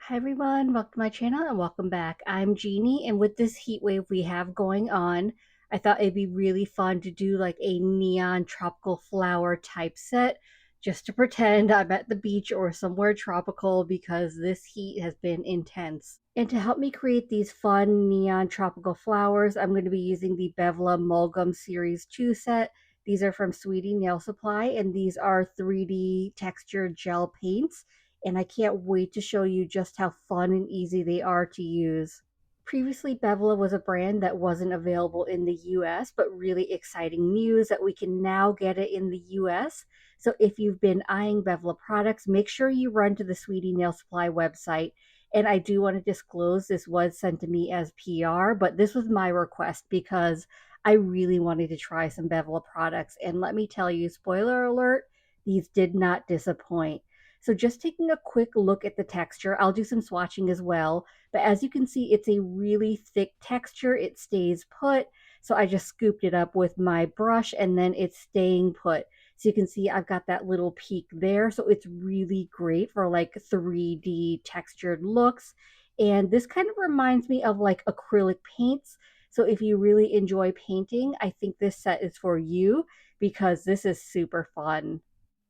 Hi everyone, welcome to my channel and welcome back. I'm Jeannie, and with this heat wave we have going on, I thought it'd be really fun to do like a neon tropical flower type set just to pretend I'm at the beach or somewhere tropical because this heat has been intense. And to help me create these fun neon tropical flowers, I'm going to be using the Bevla Mulgum Series 2 set. These are from Sweetie Nail Supply, and these are 3D textured gel paints, and I can't wait to show you just how fun and easy they are to use. Previously, Bevla was a brand that wasn't available in the US, but really exciting news that we can now get it in the US. So if you've been eyeing Bevla products, make sure you run to the Sweetie Nail Supply website. And I do want to disclose this was sent to me as PR, but this was my request because I really wanted to try some Bevla products. And let me tell you, spoiler alert, these did not disappoint. So just taking a quick look at the texture, I'll do some swatching as well. But as you can see, it's a really thick texture. It stays put. So I just scooped it up with my brush and then it's staying put. So you can see I've got that little peak there. So it's really great for like 3D textured looks. And this kind of reminds me of like acrylic paints. So if you really enjoy painting, I think this set is for you because this is super fun.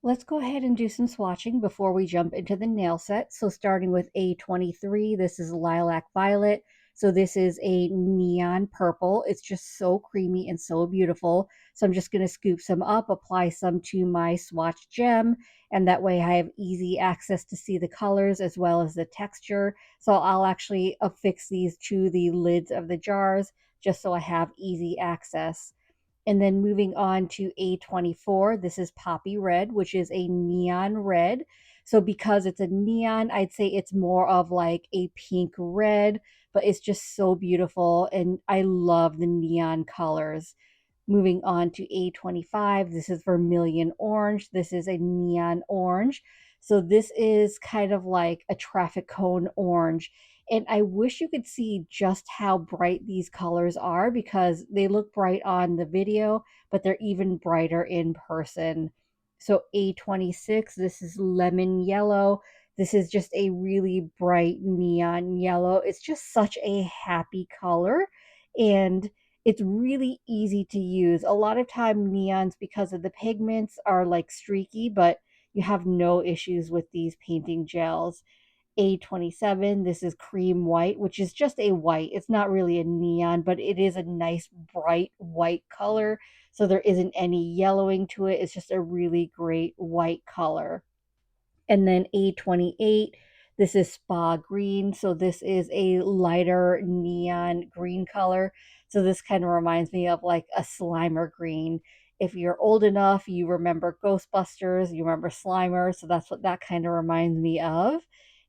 Let's go ahead and do some swatching before we jump into the nail set. So starting with A23, this is Lilac Violet. So this is a neon purple. It's just so creamy and so beautiful. So I'm just going to scoop some up, apply some to my swatch gem, and that way I have easy access to see the colors as well as the texture. So I'll actually affix these to the lids of the jars just so I have easy access. And then moving on to A24, this is Poppy Red, which is a neon red. So because it's a neon, I'd say it's more of like a pink red, but it's just so beautiful. And I love the neon colors. Moving on to A25, this is Vermilion Orange. This is a neon orange. So this is kind of like a traffic cone orange. And I wish you could see just how bright these colors are because they look bright on the video, but they're even brighter in person. So A26, this is Lemon Yellow. This is just a really bright neon yellow. It's just such a happy color. And it's really easy to use. A lot of time neons, because of the pigments, are like streaky, but you have no issues with these painting gels. A27, this is cream white, which is just a white. It's not really a neon, but it is a nice bright white color. So there isn't any yellowing to it. It's just a really great white color. And then A28, this is Spa Green. So this is a lighter neon green color. So this kind of reminds me of like a Slimer green. If you're old enough, you remember Ghostbusters, you remember Slimer. So that's what that kind of reminds me of.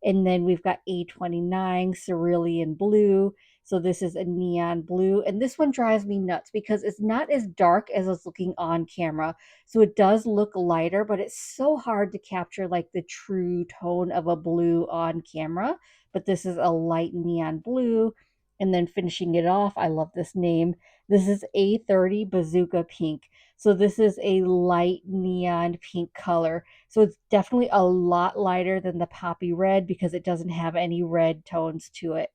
And then we've got A29, Cerulean Blue. So this is a neon blue. And this one drives me nuts because it's not as dark as it's looking on camera. So it does look lighter, but it's so hard to capture like the true tone of a blue on camera. But this is a light neon blue. And then finishing it off, I love this name. This is A30 Bazooka Pink. So this is a light neon pink color. So it's definitely a lot lighter than the Poppy Red because it doesn't have any red tones to it.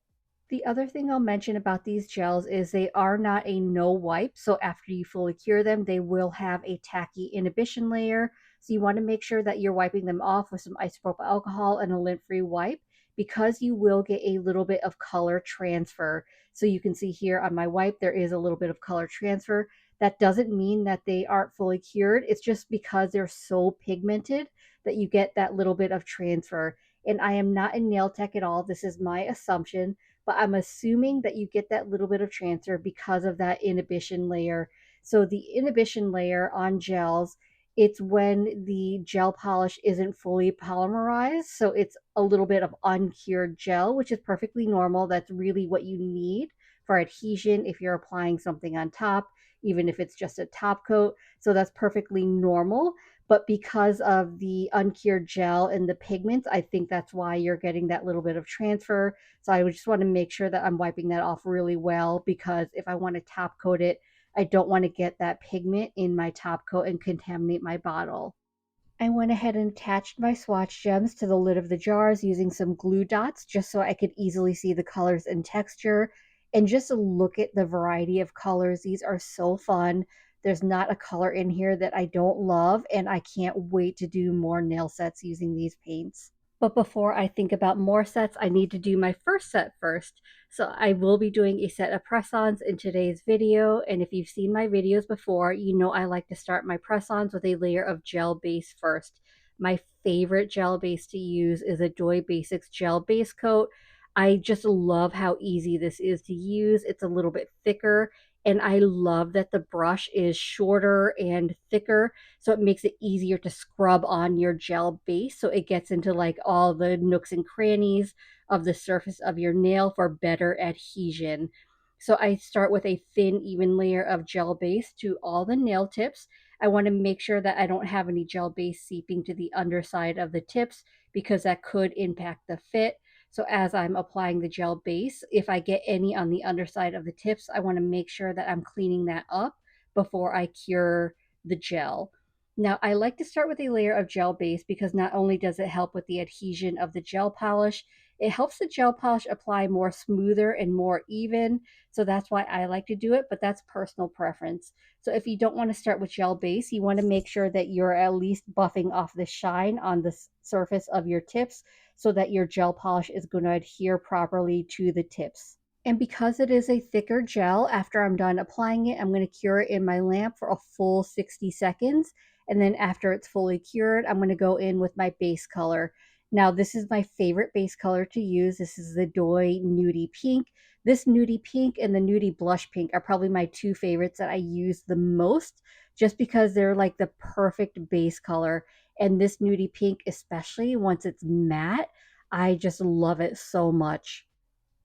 The other thing I'll mention about these gels is they are not a no wipe. So after you fully cure them, they will have a tacky inhibition layer. So you want to make sure that you're wiping them off with some isopropyl alcohol and a lint-free wipe because you will get a little bit of color transfer. So you can see here on my wipe, there is a little bit of color transfer. That doesn't mean that they aren't fully cured. It's just because they're so pigmented that you get that little bit of transfer. And I am not a nail tech at all. This is my assumption, but I'm assuming that you get that little bit of transfer because of that inhibition layer. So the inhibition layer on gels, it's when the gel polish isn't fully polymerized. So it's a little bit of uncured gel, which is perfectly normal. That's really what you need for adhesion if you're applying something on top, even if it's just a top coat. So that's perfectly normal. But because of the uncured gel and the pigments, I think that's why you're getting that little bit of transfer. So I would just want to make sure that I'm wiping that off really well because if I want to top coat it, I don't want to get that pigment in my top coat and contaminate my bottle. I went ahead and attached my swatch gems to the lid of the jars using some glue dots just so I could easily see the colors and texture. And just to look at the variety of colors, these are so fun. There's not a color in here that I don't love, and I can't wait to do more nail sets using these paints. But before I think about more sets, I need to do my first set first. So I will be doing a set of press-ons in today's video. And if you've seen my videos before, you know I like to start my press-ons with a layer of gel base first. My favorite gel base to use is a Doi Basics gel base coat. I just love how easy this is to use. It's a little bit thicker, and I love that the brush is shorter and thicker, so it makes it easier to scrub on your gel base, so it gets into like all the nooks and crannies of the surface of your nail for better adhesion. So I start with a thin, even layer of gel base to all the nail tips. I want to make sure that I don't have any gel base seeping to the underside of the tips because that could impact the fit. So as I'm applying the gel base, if I get any on the underside of the tips, I want to make sure that I'm cleaning that up before I cure the gel. Now, I like to start with a layer of gel base because not only does it help with the adhesion of the gel polish, it helps the gel polish apply more smoother and more even. So that's why I like to do it, but that's personal preference. So if you don't want to start with gel base, you want to make sure that you're at least buffing off the shine on the surface of your tips so that your gel polish is going to adhere properly to the tips. And because it is a thicker gel, after I'm done applying it, I'm going to cure it in my lamp for a full 60 seconds. And then after it's fully cured, I'm going to go in with my base color. Now, this is my favorite base color to use. This is the Doi Nudie Pink. This Nudie Pink and the Nudie Blush Pink are probably my two favorites that I use the most just because they're like the perfect base color. And this Nudie Pink, especially once it's matte, I just love it so much.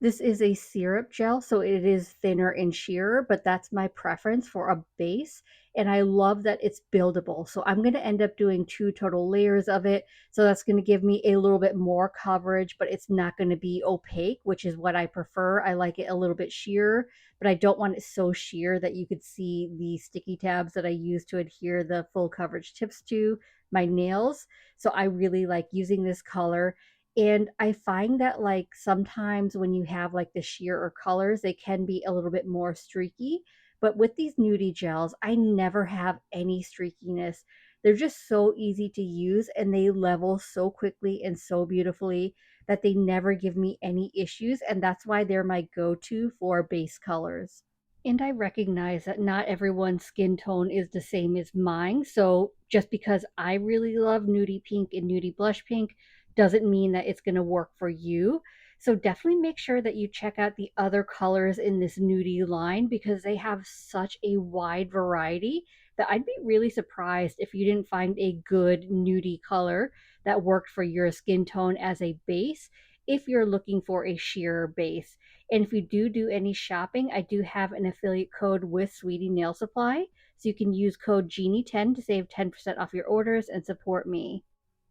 This is a syrup gel, so it is thinner and sheerer, but that's my preference for a base. And I love that it's buildable. So I'm going to end up doing two total layers of it. So that's going to give me a little bit more coverage, but it's not going to be opaque, which is what I prefer. I like it a little bit sheer, but I don't want it so sheer that you could see the sticky tabs that I use to adhere the full coverage tips to my nails. So I really like using this color, and I find that like sometimes when you have like the sheer or colors, they can be a little bit more streaky. But with these nudie gels, I never have any streakiness. They're just so easy to use and they level so quickly and so beautifully that they never give me any issues. And that's why they're my go-to for base colors. And I recognize that not everyone's skin tone is the same as mine. So just because I really love nudie pink and nudie blush pink doesn't mean that it's going to work for you. So definitely make sure that you check out the other colors in this nudie line because they have such a wide variety that I'd be really surprised if you didn't find a good nudie color that worked for your skin tone as a base if you're looking for a sheer base. And if you do any shopping, I do have an affiliate code with Sweetie Nail Supply. So you can use code Genie10 to save 10% off your orders and support me.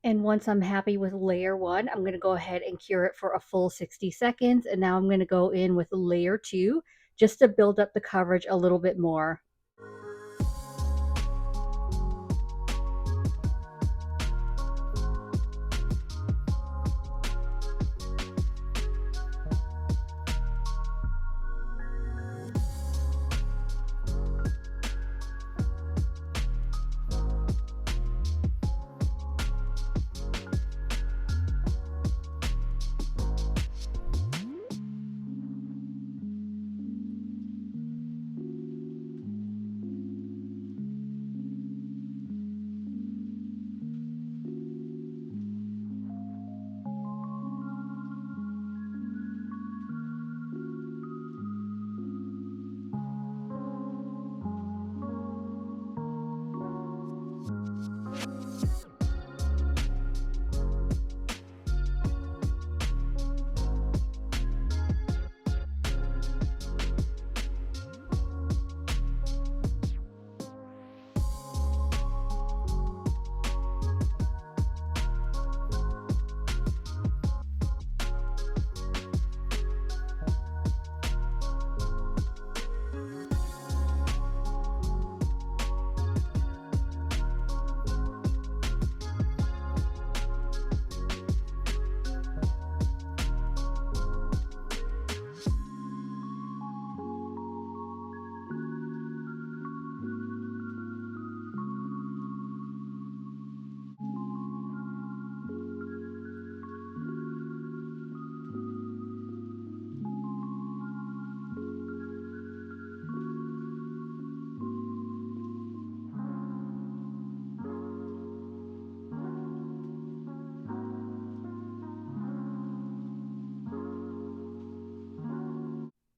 And once I'm happy with layer one, I'm going to go ahead and cure it for a full 60 seconds. And now I'm going to go in with layer two just to build up the coverage a little bit more.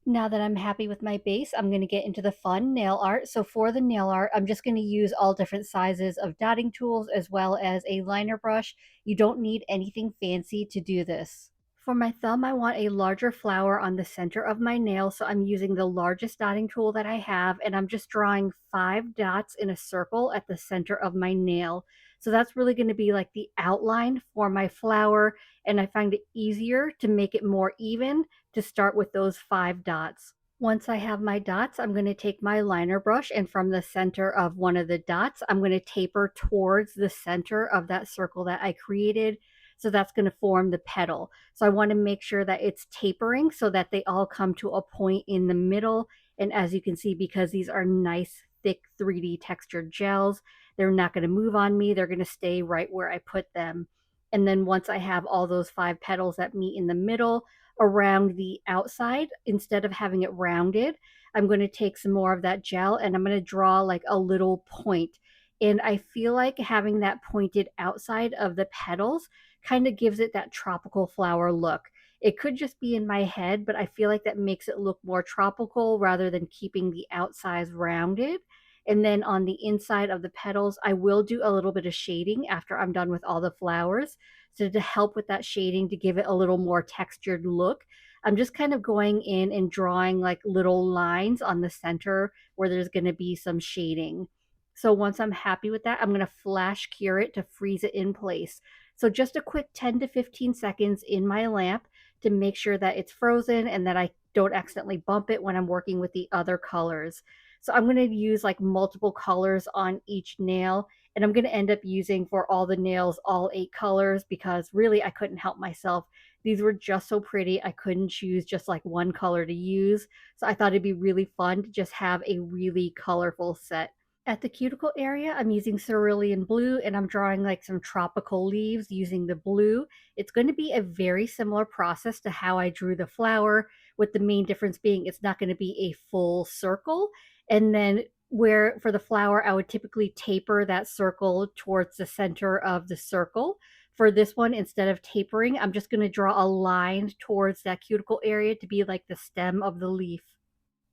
Now that I'm happy with my base, I'm going to get into the fun nail art. So for the nail art, I'm just going to use all different sizes of dotting tools as well as a liner brush. You don't need anything fancy to do this. For my thumb, I want a larger flower on the center of my nail, so I'm using the largest dotting tool that I have, and I'm just drawing 5 dots in a circle at the center of my nail. So that's really going to be like the outline for my flower, and I find it easier to make it more even to start with those 5 dots. Once I have my dots, I'm going to take my liner brush, and from the center of one of the dots, I'm going to taper towards the center of that circle that I created. So that's going to form the petal. So I want to make sure that it's tapering so that they all come to a point in the middle. And as you can see, because these are nice, thick 3D textured gels, they're not going to move on me. They're going to stay right where I put them. And then once I have all those 5 petals that meet in the middle around the outside, instead of having it rounded, I'm going to take some more of that gel and I'm going to draw like a little point. And I feel like having that pointed outside of the petals kind of gives it that tropical flower look. It could just be in my head, but I feel like that makes it look more tropical rather than keeping the outsides rounded. And then on the inside of the petals, I will do a little bit of shading after I'm done with all the flowers. So to help with that shading, to give it a little more textured look, I'm just kind of going in and drawing like little lines on the center where there's going to be some shading. So once I'm happy with that, I'm going to flash cure it to freeze it in place. So just a quick 10 to 15 seconds in my lamp to make sure that it's frozen and that I don't accidentally bump it when I'm working with the other colors. So I'm going to use like multiple colors on each nail, and I'm going to end up using for all the nails all 8 colors because really I couldn't help myself. These were just so pretty. I couldn't choose just like one color to use. So I thought it'd be really fun to just have a really colorful set. At the cuticle area, I'm using cerulean blue and I'm drawing like some tropical leaves using the blue. It's going to be a very similar process to how I drew the flower, with the main difference being it's not going to be a full circle. And then where for the flower, I would typically taper that circle towards the center of the circle. For this one, instead of tapering, I'm just going to draw a line towards that cuticle area to be like the stem of the leaf.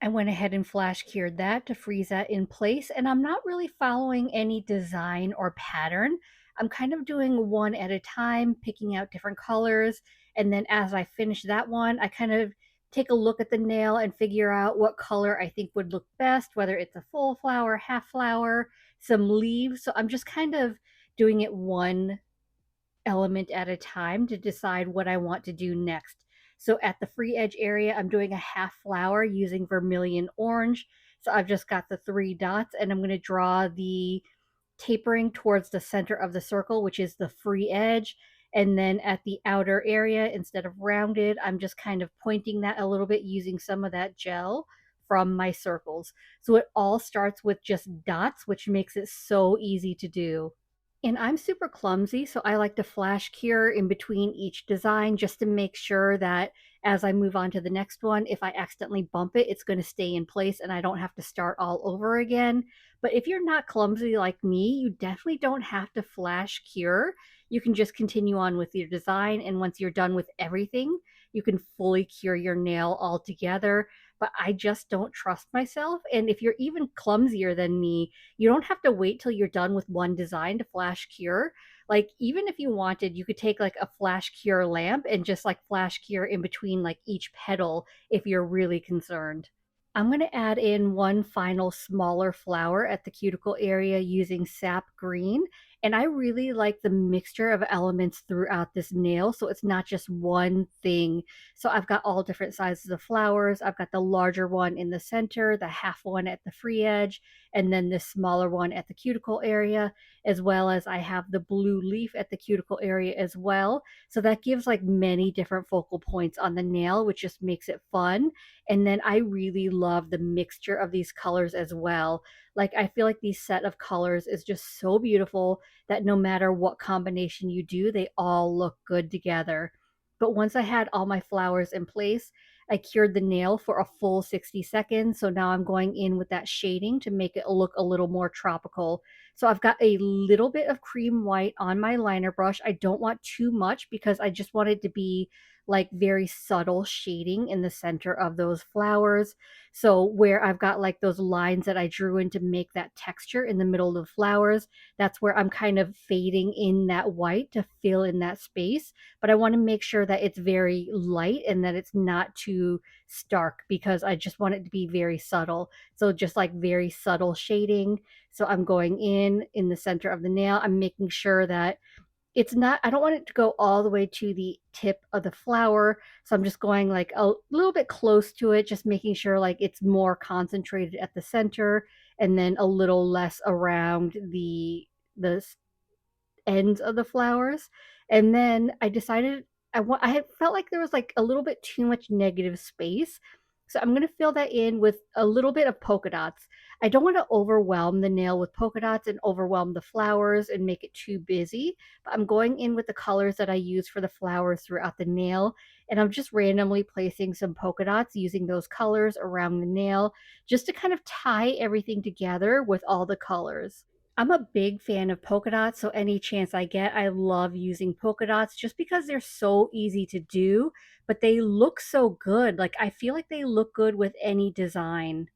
I went ahead and flash cured that to freeze that in place. And I'm not really following any design or pattern. I'm kind of doing one at a time, picking out different colors. And then as I finish that one, I kind of take a look at the nail and figure out what color I think would look best, whether it's a full flower, half flower, some leaves. So I'm just kind of doing it one element at a time to decide what I want to do next. So at the free edge area, I'm doing a half flower using vermilion orange. So I've just got the 3 dots and I'm going to draw the tapering towards the center of the circle, which is the free edge. And then at the outer area, instead of rounded, I'm just kind of pointing that a little bit using some of that gel from my circles. So it all starts with just dots, which makes it so easy to do. And I'm super clumsy, so I like to flash cure in between each design just to make sure that as I move on to the next one, if I accidentally bump it, it's going to stay in place and I don't have to start all over again. But if you're not clumsy like me, you definitely don't have to flash cure. You can just continue on with your design, and once you're done with everything, you can fully cure your nail altogether. But I just don't trust myself. And if you're even clumsier than me, you don't have to wait till you're done with one design to flash cure. Like even if you wanted, you could take like a flash cure lamp and just like flash cure in between like each petal if you're really concerned. I'm going to add in one final smaller flower at the cuticle area using sap green. And I really like the mixture of elements throughout this nail. So it's not just one thing. So I've got all different sizes of flowers. I've got the larger one in the center, the half one at the free edge, and then this smaller one at the cuticle area, as well as I have the blue leaf at the cuticle area as well. So that gives like many different focal points on the nail, which just makes it fun. And then I really love the mixture of these colors as well. Like I feel like these set of colors is just so beautiful that no matter what combination you do, they all look good together. But once I had all my flowers in place, I cured the nail for a full 60 seconds. So now I'm going in with that shading to make it look a little more tropical. So I've got a little bit of cream white on my liner brush. I don't want too much because I just want it to be like very subtle shading in the center of those flowers. So where I've got like those lines that I drew in to make that texture in the middle of the flowers, that's where I'm kind of fading in that white to fill in that space. But I want to make sure that it's very light and that it's not too stark because I just want it to be very subtle. So just like very subtle shading. So I'm going in the center of the nail. I'm making sure that it's not, I don't want it to go all the way to the tip of the flower. So I'm just going like a little bit close to it, just making sure like it's more concentrated at the center and then a little less around the ends of the flowers. And then I decided I had felt like there was like a little bit too much negative space. So I'm going to fill that in with a little bit of polka dots. I don't want to overwhelm the nail with polka dots and overwhelm the flowers and make it too busy, but I'm going in with the colors that I use for the flowers throughout the nail. And I'm just randomly placing some polka dots using those colors around the nail just to kind of tie everything together with all the colors. I'm a big fan of polka dots, so any chance I get, I love using polka dots just because they're so easy to do, but they look so good. Like I feel like they look good with any design.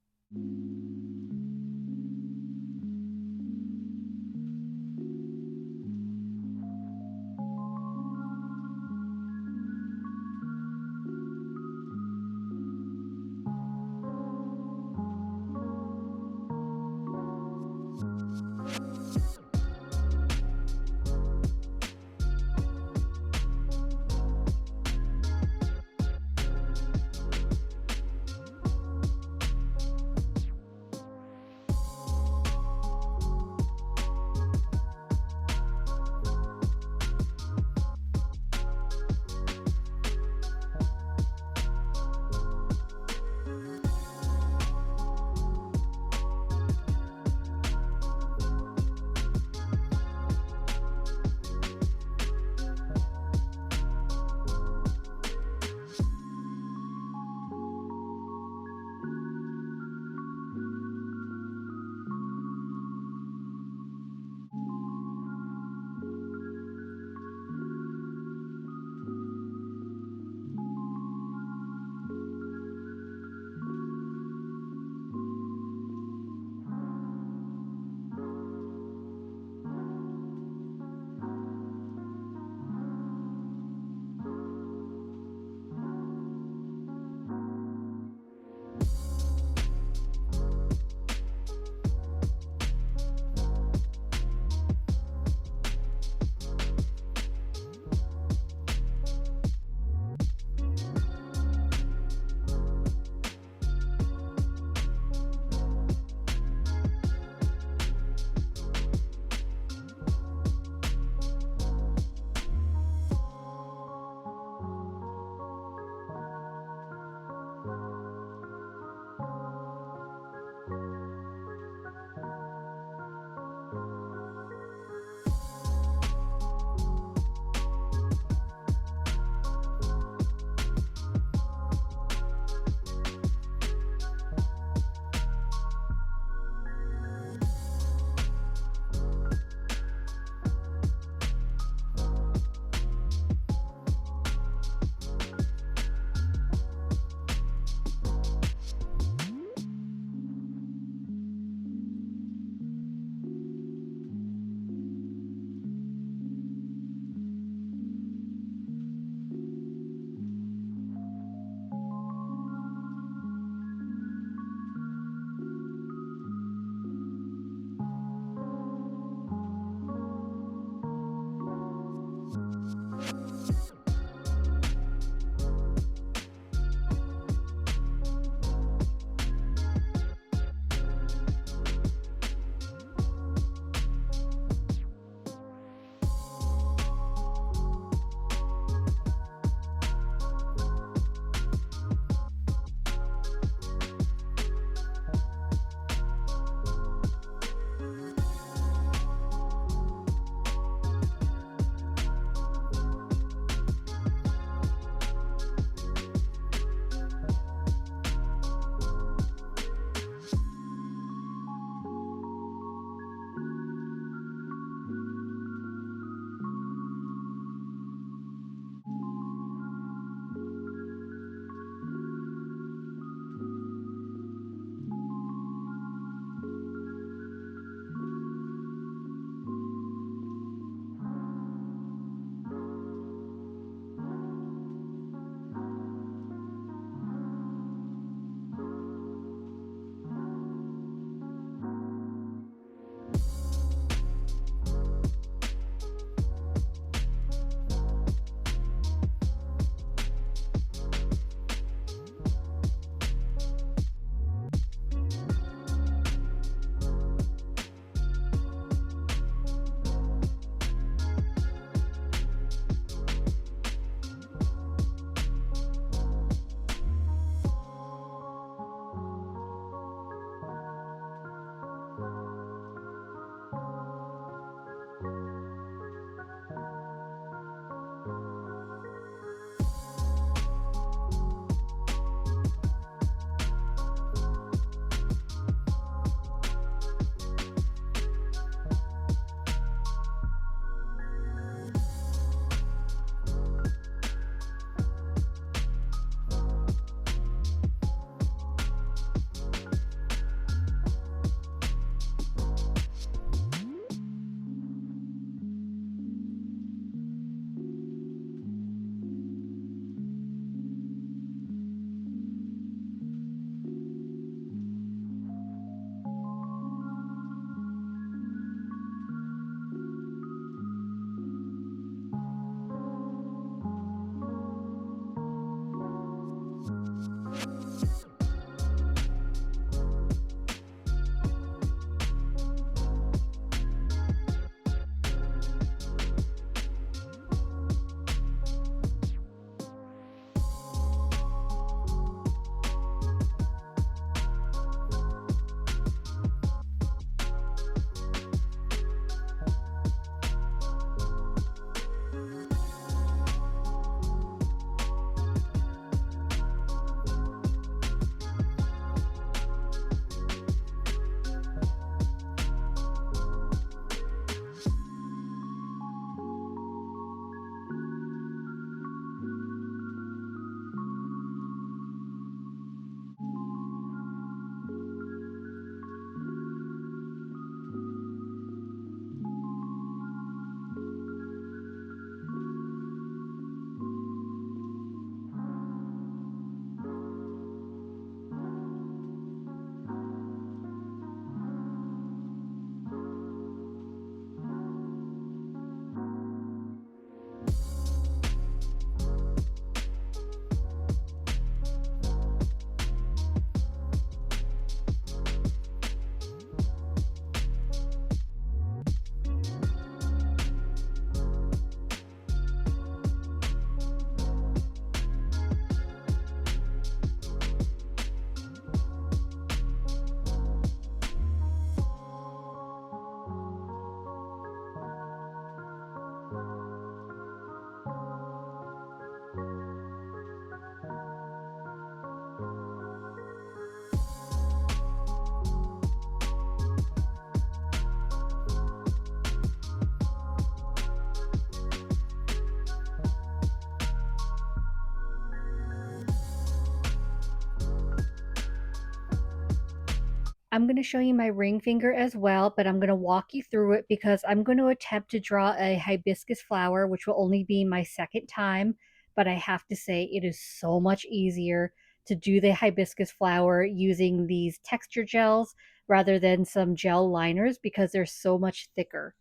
I'm going to show you my ring finger as well, but I'm going to walk you through it because I'm going to attempt to draw a hibiscus flower, which will only be my second time. But I have to say, it is so much easier to do the hibiscus flower using these texture gels rather than some gel liners because they're so much thicker.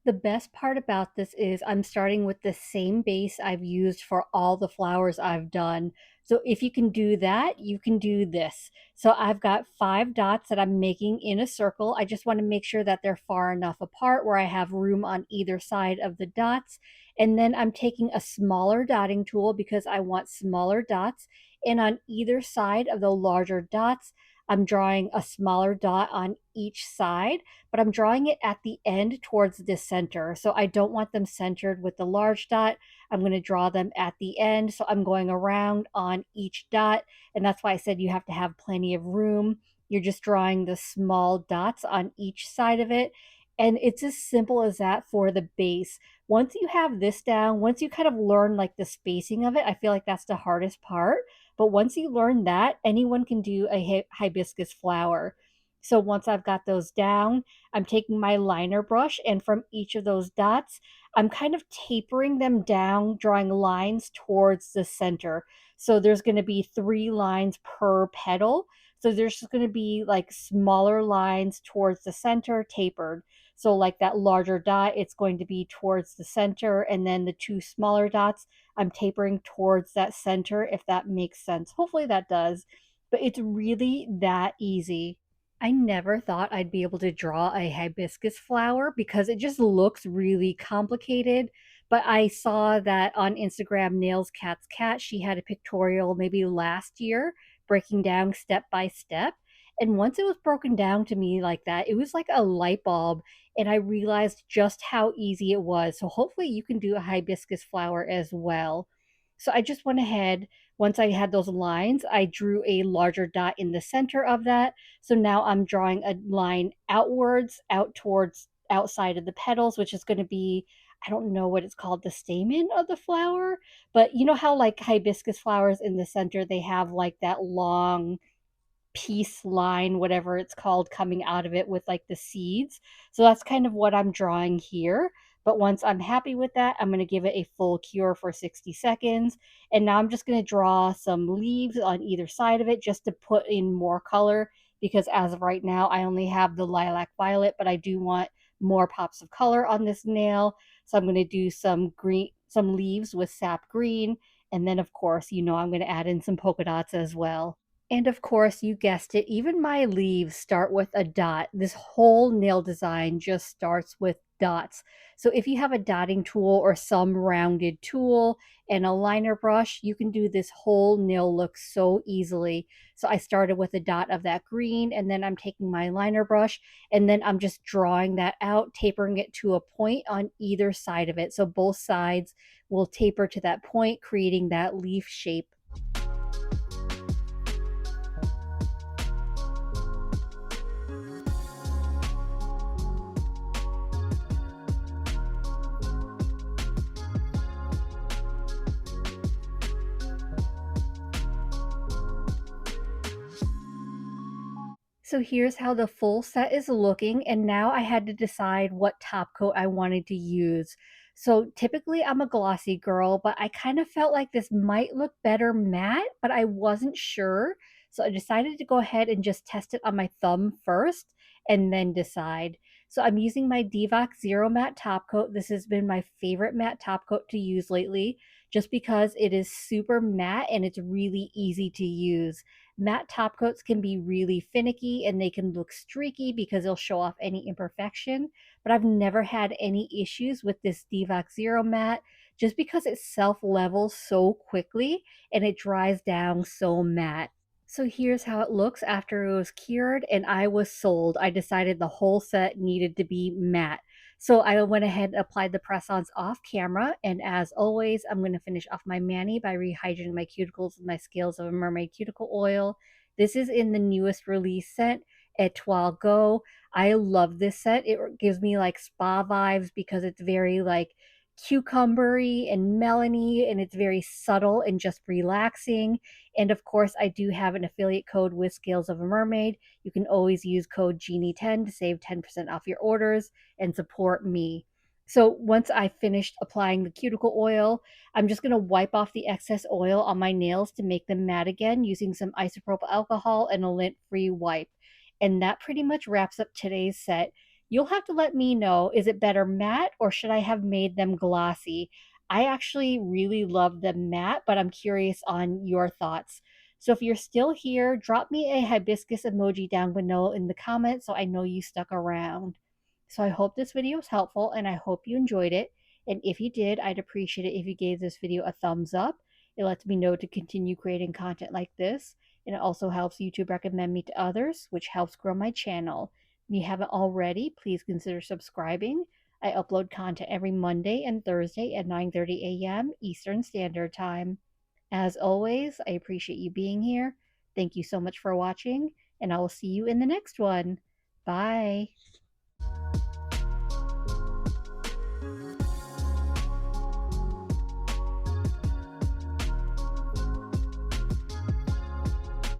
The best part about this is I'm starting with the same base I've used for all the flowers I've done. So if you can do that, you can do this. So I've got 5 dots that I'm making in a circle. I just want to make sure that they're far enough apart where I have room on either side of the dots. And then I'm taking a smaller dotting tool because I want smaller dots. And on either side of the larger dots, I'm drawing a smaller dot on each side, but I'm drawing it at the end towards the center. So I don't want them centered with the large dot. I'm going to draw them at the end. So I'm going around on each dot. And that's why I said you have to have plenty of room. You're just drawing the small dots on each side of it. And it's as simple as that for the base. Once you have this down, once you kind of learn like the spacing of it, I feel like that's the hardest part. But once you learn that, anyone can do a hibiscus flower. So once I've got those down, I'm taking my liner brush, and from each of those dots, I'm kind of tapering them down, drawing lines towards the center. So there's going to be 3 lines per petal. So there's just going to be like smaller lines towards the center, tapered. So, like that larger dot, it's going to be towards the center, and then the 2 smaller dots, I'm tapering towards that center, if that makes sense. Hopefully that does. But it's really that easy. I never thought I'd be able to draw a hibiscus flower because it just looks really complicated. But I saw that on Instagram, Nails Cat's Cat, she had a pictorial maybe last year breaking down step by step. And once it was broken down to me like that, it was like a light bulb. And I realized just how easy it was. So hopefully you can do a hibiscus flower as well. So I just went ahead. Once I had those lines, I drew a larger dot in the center of that, so now I'm drawing a line outwards, out towards outside of the petals, which is going to be, I don't know what it's called, the stamen of the flower. But you know how, like hibiscus flowers in the center, they have like that long peace line, whatever it's called, coming out of it with like the seeds. So that's kind of what I'm drawing here. But once I'm happy with that, I'm going to give it a full cure for 60 seconds. And now I'm just going to draw some leaves on either side of it just to put in more color because as of right now, I only have the lilac violet, but I do want more pops of color on this nail. So I'm going to do some green, some leaves with sap green. And then, of course, I'm going to add in some polka dots as well. And of course, you guessed it, even my leaves start with a dot. This whole nail design just starts with dots. So if you have a dotting tool or some rounded tool and a liner brush, you can do this whole nail look so easily. So I started with a dot of that green, and then I'm taking my liner brush, and then I'm just drawing that out, tapering it to a point on either side of it. So both sides will taper to that point, creating that leaf shape. So here's how the full set is looking, and now I had to decide what top coat I wanted to use. So typically I'm a glossy girl, but I kind of felt like this might look better matte, but I wasn't sure. So I decided to go ahead and just test it on my thumb first and then decide. So I'm using my Divox Zero Matte Top Coat. This has been my favorite matte top coat to use lately just because it is super matte and it's really easy to use. Matte top coats can be really finicky and they can look streaky because they'll show off any imperfection, but I've never had any issues with this Divox Zero Matte just because it self levels so quickly and it dries down so matte. So here's how it looks after it was cured, and I was sold. I decided the whole set needed to be matte. So I went ahead and applied the press-ons off camera, and as always, I'm going to finish off my mani by rehydrating my cuticles with my Scales of a Mermaid cuticle oil. This is in the newest release scent, Etoile Go. I love this set. It gives me like spa vibes because it's very like cucumbery and melony, and it's very subtle and just relaxing. And of course, I do have an affiliate code with Scales of a Mermaid. You can always use code Genie10 to save 10% off your orders and support me. So once I finished applying the cuticle oil, I'm just going to wipe off the excess oil on my nails to make them matte again using some isopropyl alcohol and a lint-free wipe. And that pretty much wraps up today's set. You'll have to let me know, is it better matte or should I have made them glossy? I actually really love them matte, but I'm curious on your thoughts. So if you're still here, drop me a hibiscus emoji down below in the comments so I know you stuck around. So I hope this video was helpful and I hope you enjoyed it. And if you did, I'd appreciate it if you gave this video a thumbs up. It lets me know to continue creating content like this. And it also helps YouTube recommend me to others, which helps grow my channel. If you haven't already, please consider subscribing. I upload content every Monday and Thursday at 9:30 a.m. Eastern Standard Time. As always, I appreciate you being here. Thank you so much for watching, and I will see you in the next one. Bye.